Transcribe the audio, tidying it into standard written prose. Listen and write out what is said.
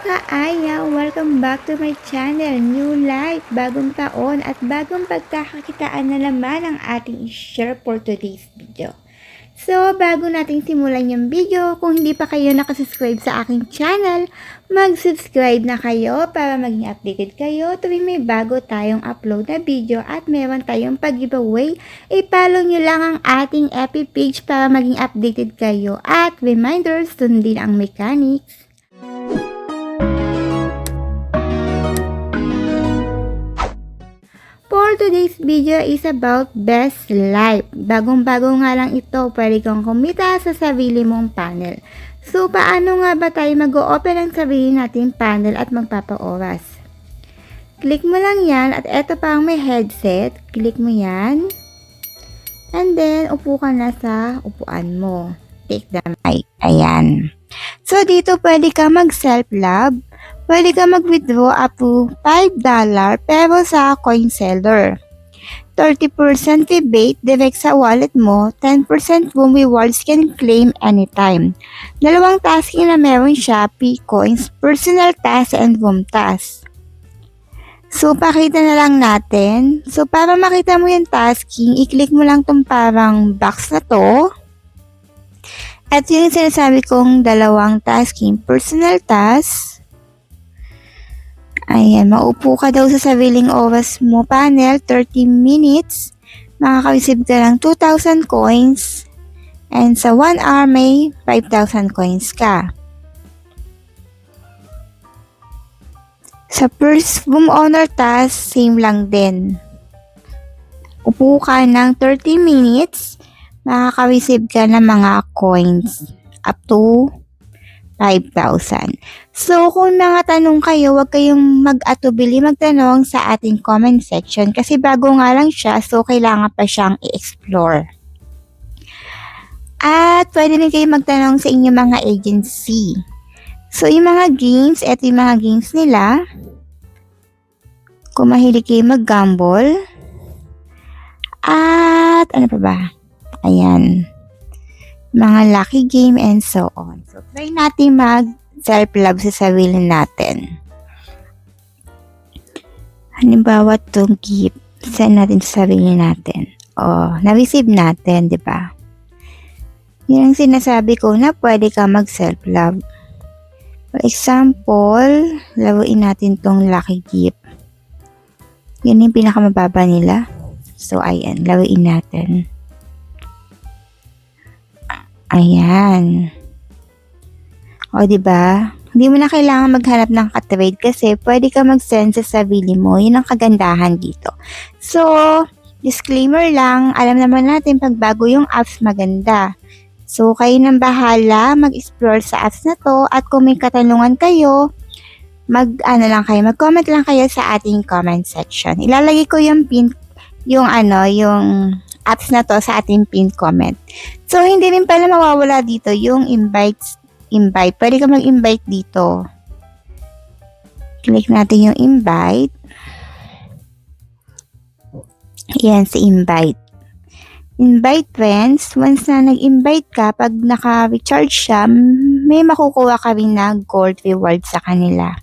Kaaya, welcome back to my channel, New Life, bagong taon at bagong pagkakakitaan na naman ang ating i-share for today's video. So, bago nating simulan yung video, kung hindi pa kayo nakasubscribe sa aking channel, mag-subscribe na kayo para maging updated kayo tuwing may bago tayong upload na video at meron tayong pag-giveaway. I-follow nyo lang ang ating FB page para maging updated kayo at reminders, sundin ang mechanics. For today's video is about best life. Bagong-bago nga lang ito, pwede kang kumita sa sarili mong panel. So, paano nga ba tayo mag-o-open ang sarili nating panel at magpapa-oras? Click mo lang yan at eto pa ang may headset. Click mo yan. And then, upo ka na sa upuan mo. Take the mic. Ayan. So, dito pwede ka mag-self-love. Pwede ka mag-withdraw up to $5 pero sa coin seller. 30% rebate direct sa wallet mo, 10% Voom rewards can claim anytime. Dalawang tasking na meron siya, P-Coins, Personal Task and Voom Task. So, pakita na lang natin. So, para makita mo yung tasking, i-click mo lang tong parang box na to. At yung sinasabi kong dalawang tasking, Personal Task. Ayan, maupo ka daw sa sariling oras mo panel, 30 minutes. Makaka-receive ka ng 2,000 coins. And sa 1 hour may 5,000 coins ka. Sa first Voom owner task, same lang din. Upo ka ng 30 minutes. Makaka-receive ka ng mga coins up to 5,000. So, kung nangatanong kayo, huwag kayong mag-atubili magtanong sa ating comment section kasi bago nga lang siya, so kailangan pa siyang i-explore. At pwede rin kayo magtanong sa inyong mga agency. So, yung mga games, eto yung mga games nila. Kung mahilig kayo mag-gamble. At ano pa ba? Ayan. Mga lucky game and so on. So, try natin mag-self-love sa sarili natin. Halimbawa, itong gift, send natin sa sarili natin. Oh, na-receive natin, di ba? Yan ang sinasabi ko na pwede ka mag-self-love. For example, laruin natin tong lucky gift. Yan yung pinakamababa nila. So, ayan, laruin natin. Ayan. O, diba? Hindi mo na kailangan maghanap ng ka-trade kasi pwede ka mag-send sa sarili mo. Yun ang kagandahan dito. So, disclaimer lang, alam naman natin pag bago yung apps maganda. So, kayo nang bahala mag-explore sa apps na to at kung may katanungan kayo, mag-comment lang kayo sa ating comment section. Ilalagay ko yung yung apps na to sa ating pinned comment. So, hindi rin pala mawawala dito yung invite. Pwede ka mag-invite dito. Click natin yung invite. Yan, si invite. Invite friends. Once na nag-invite ka, pag naka-recharge siya, may makukuha ka rin na gold reward sa kanila.